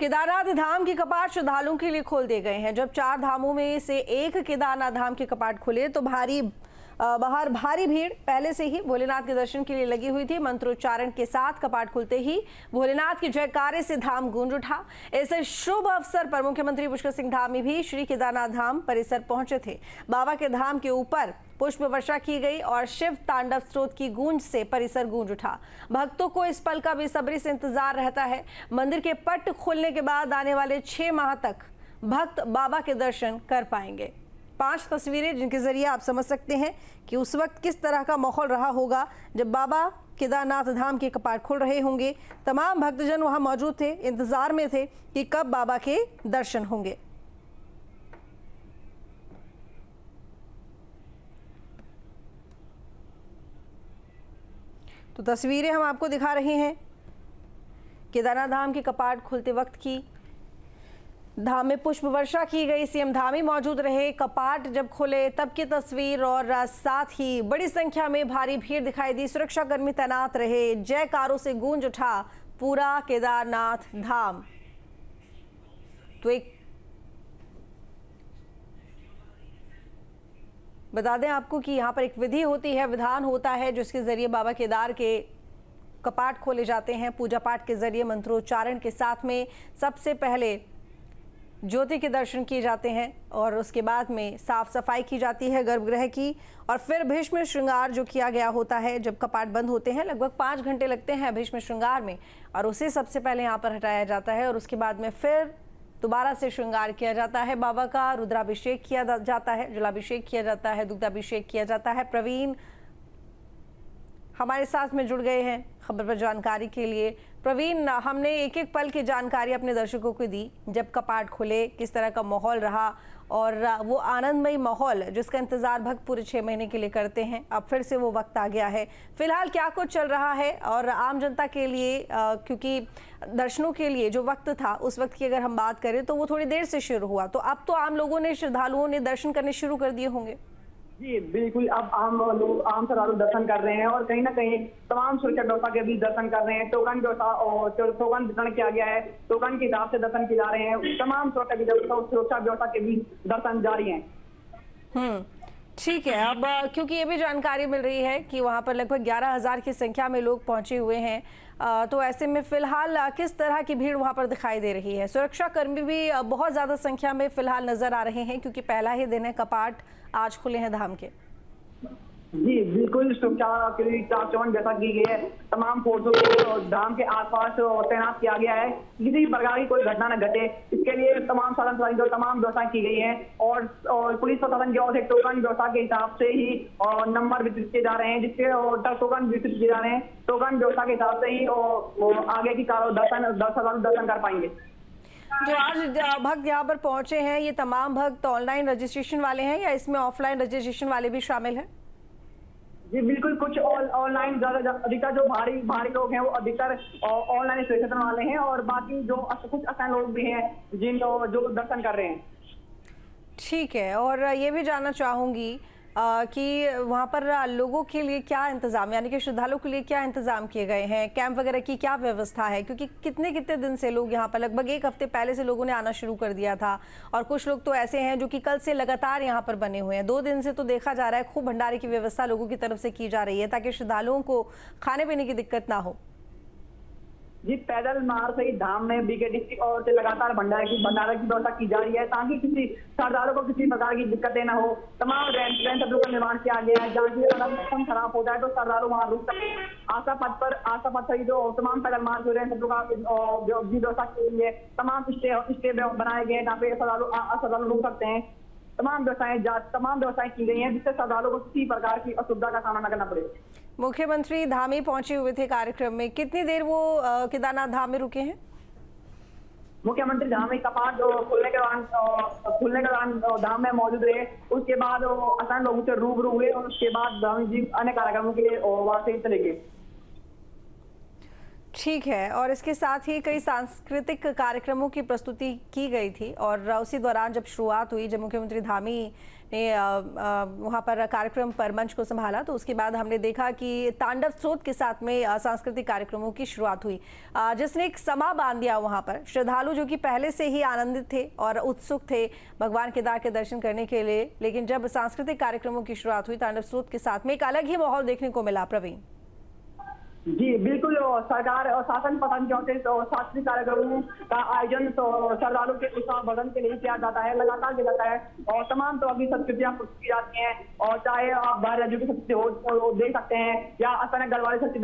केदारनाथ धाम के कपाट श्रद्धालुओं के लिए खोल दिए गए हैं। जब 4 धामों में से एक केदारनाथ धाम के कपाट खुले तो बाहर भारी भीड़ पहले से ही भोलेनाथ के दर्शन के लिए लगी हुई थी। मंत्रोच्चारण के साथ कपाट खुलते ही भोलेनाथ के जयकारे से धाम गूंज उठा। इस शुभ अवसर पर मुख्यमंत्री पुष्कर सिंह धामी भी श्री केदारनाथ धाम परिसर पहुंचे थे। बाबा के धाम के ऊपर पुष्प वर्षा की गई और शिव तांडव स्तोत्र की गूंज से परिसर गूंज उठा। भक्तों को इस पल का बेसब्री से इंतजार रहता है। मंदिर के पट खुलने के बाद आने वाले 6 माह तक भक्त बाबा के दर्शन कर पाएंगे। 5 तस्वीरें जिनके जरिए आप समझ सकते हैं कि उस वक्त किस तरह का माहौल रहा होगा जब बाबा केदारनाथ धाम के कपाट खुल रहे होंगे। तमाम भक्तजन वहां मौजूद थे, इंतजार में थे कि कब बाबा के दर्शन होंगे। तो तस्वीरें हम आपको दिखा रहे हैं केदारनाथ धाम के कपाट खुलते वक्त की। धाम में पुष्प वर्षा की गई, सीएम धामी मौजूद रहे। कपाट जब खुले तब की तस्वीर और साथ ही बड़ी संख्या में भारी भीड़ दिखाई दी। सुरक्षाकर्मी तैनात रहे। जयकारों से गूंज उठा पूरा केदारनाथ धाम। तो एक बता दें आपको कि यहाँ पर एक विधि होती है, विधान होता है जिसके जरिए बाबा केदार के कपाट खोले जाते हैं। पूजा पाठ के जरिए मंत्रोच्चारण के साथ में सबसे पहले ज्योति के दर्शन किए जाते हैं और उसके बाद में साफ सफाई की जाती है गर्भगृह की और फिर भीष्म श्रृंगार जो किया गया होता है। जब कपाट बंद होते हैं लगभग 5 घंटे लगते हैं भीष्म श्रृंगार में और उसे सबसे पहले यहाँ पर हटाया जाता है और उसके बाद में फिर दोबारा से श्रृंगार किया जाता है। बाबा का रुद्राभिषेक किया जाता है, जलाभिषेक किया जाता है, दुग्धाभिषेक किया जाता है। प्रवीण हमारे साथ में जुड़ गए हैं खबर पर जानकारी के लिए। प्रवीण, हमने एक एक पल की जानकारी अपने दर्शकों को दी। जब कपाट खुले किस तरह का माहौल रहा और वो आनंदमयी माहौल जिसका इंतजार भक्त पूरे 6 महीने के लिए करते हैं, अब फिर से वो वक्त आ गया है। फिलहाल क्या कुछ चल रहा है और आम जनता के लिए क्योंकि दर्शनों के लिए जो वक्त था उस वक्त की अगर हम बात करें तो वो थोड़ी देर से शुरू हुआ, तो अब तो आम लोगों ने, श्रद्धालुओं ने दर्शन करने शुरू कर दिए होंगे। जी बिल्कुल, अब आम श्रद्धालु दर्शन कर रहे हैं और कहीं ना कहीं तमाम सुरक्षा व्यवस्था के भी दर्शन कर रहे हैं। टोकन व्यवस्था और टोकन वितरण किया गया है, टोकन के हिसाब से दर्शन किए जा रहे हैं। तमाम सुरक्षा व्यवस्था के भी दर्शन जारी हैं। ठीक है। अब क्योंकि ये भी जानकारी मिल रही है कि वहां पर लगभग 11,000 की संख्या में लोग पहुंचे हुए हैं, तो ऐसे में फिलहाल किस तरह की भीड़ वहां पर दिखाई दे रही है? सुरक्षा कर्मी भी बहुत ज्यादा संख्या में फिलहाल नजर आ रहे हैं क्योंकि पहला ही दिन है, कपाट आज खुले हैं धाम के। जी बिल्कुल, सुरक्षा के लिए चाक चौबंद जैसा की गई है। तमाम फोर्सों को धाम के आसपास तैनात किया गया है, किसी भी प्रकार की कोई घटना न घटे इसके लिए तमाम साधन तमाम व्यवस्था की गई है। और पुलिस प्रशासन की ओर से टोकन व्यवस्था के हिसाब से ही नंबर वितरित किए जा रहे हैं, जिसके टोकन वितरित किए जा रहे हैं। टोकन व्यवस्था के हिसाब से ही आगे की दर्शन कर पाएंगे। जो आज भक्त यहाँ पर पहुंचे हैं, ये तमाम भक्त ऑनलाइन रजिस्ट्रेशन वाले हैं या इसमें ऑफलाइन रजिस्ट्रेशन वाले भी शामिल हैं? जी बिल्कुल, कुछ ऑनलाइन अधिकतर जो भारी लोग हैं वो अधिकतर ऑनलाइन रजिस्ट्रेशन वाले हैं और बाकी जो कुछ असाइन लोग भी हैं जो दर्शन कर रहे हैं। ठीक है। और ये भी जानना चाहूंगी कि वहाँ पर लोगों के लिए क्या इंतजाम, यानी कि श्रद्धालुओं के लिए क्या इंतजाम किए गए हैं? कैंप वगैरह की क्या व्यवस्था है? क्योंकि कितने दिन से लोग यहाँ पर, लगभग 1 हफ्ते पहले से लोगों ने आना शुरू कर दिया था और कुछ लोग तो ऐसे हैं जो कि कल से लगातार यहाँ पर बने हुए हैं। 2 दिन से तो देखा जा रहा है खूब भंडारे की व्यवस्था लोगों की तरफ से की जा रही है ताकि श्रद्धालुओं को खाने पीने की दिक्कत ना हो। जी, पैदल मार्ग से ही धाम में बीकेडी और से लगातार भंडारे की व्यवस्था की जा रही है ताकि किसी श्रद्धालुओं को किसी प्रकार की दिक्कतें न हो। तमाम रैंप का निर्माण किया गया है, जहाँ की अगर मौसम खराब हो जाए तो श्रद्धालु वहाँ रुक सकते हैं। आशा पथ पर जो तमाम पैदल मार्ग हो रहे हैं, का व्यवस्था की गई है। तमाम स्टे बनाए गए हैं जहाँ पे श्रद्धालु रुक सकते हैं। तमाम व्यवस्थाएं की गई हैं जिससे श्रद्धालुओं को किसी प्रकार की असुविधा का सामना न करना पड़े। मुख्यमंत्री धामी पहुंचे हुए थे कार्यक्रम में, कितनी देर वो केदारनाथ धाम में रुके हैं? मुख्यमंत्री धामी कपाट खुलने के दौरान धाम में मौजूद रहे। उसके बाद आसान लोगों से रूबरू हुए और उसके बाद धामी जी अन्य कार्यक्रमों के लिए वहां से चले गए। ठीक है, और इसके साथ ही कई सांस्कृतिक कार्यक्रमों की प्रस्तुति की गई थी और उसी दौरान जब शुरुआत हुई, जब मुख्यमंत्री धामी ने वहाँ पर कार्यक्रम पर मंच को संभाला, तो उसके बाद हमने देखा कि तांडव स्रोत के साथ में सांस्कृतिक कार्यक्रमों की शुरुआत हुई, जिसने एक समा बांध दिया वहाँ पर। श्रद्धालु जो कि पहले से ही आनंदित थे और उत्सुक थे भगवान केदार के दर्शन करने के लिए, लेकिन जब सांस्कृतिक कार्यक्रमों की शुरुआत हुई तांडव स्रोत के साथ में, एक अलग ही माहौल देखने को मिला। प्रवीण जी बिल्कुल, सरकार और शासन पसंद चौथे सांस्कृतिक कार्यक्रमों का आयोजन तो श्रद्धालु के उत्साह वर्धन के लिए किया जाता है, लगातार किया जाता है और तमाम तरह की संस्कृतियां प्रस्तुत की जाती हैं। और चाहे आप बाहर राज्यों की शक्ति हो देख सकते हैं या अचानक गढ़वाली शक्ति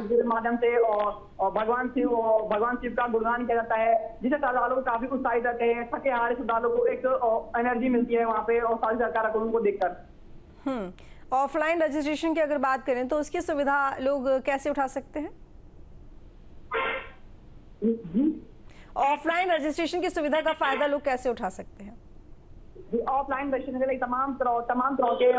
के माध्यम से और भगवान शिव का गुणगान किया जाता है, जिससे श्रद्धालु काफी उत्साहित रहते हैं। थके हारे श्रद्धालु को एक एनर्जी मिलती है वहाँ पे और सांस्कृतिक कार्यक्रमों को देखकर। ऑफलाइन रजिस्ट्रेशन की अगर बात करें तो उसकी सुविधा लोग कैसे उठा सकते हैं? ऑफलाइन रजिस्ट्रेशन की सुविधा का फायदा लोग कैसे उठा सकते हैं? ऑफलाइन रजिस्ट्रेशन के लिए तमाम तरह के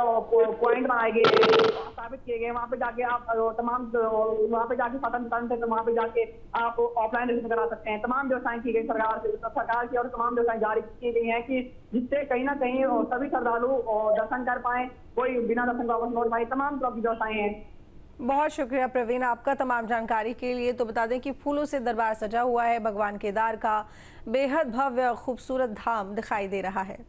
पॉइंट बनाए गए, स्थापित किए गए। वहाँ पे जाके आप वहाँ पे जाके स्वतंत्र वहाँ पे जाके आप ऑफलाइन रजिस्ट्रेशन करा सकते हैं। तमाम व्यवस्थाएं की गई सरकार की और तमाम व्यवस्थाएं जारी की गई हैं कि जिससे कहीं ना कहीं सभी श्रद्धालु दर्शन कर पाए, कोई बिना दर्शन वापस लौट पाए। तमाम तरह की व्यवस्थाएं हैं। बहुत शुक्रिया प्रवीण आपका तमाम जानकारी के लिए। तो बता दें कि फूलों से दरबार सजा हुआ है, भगवान केदार का बेहद भव्य खूबसूरत धाम दिखाई दे रहा है।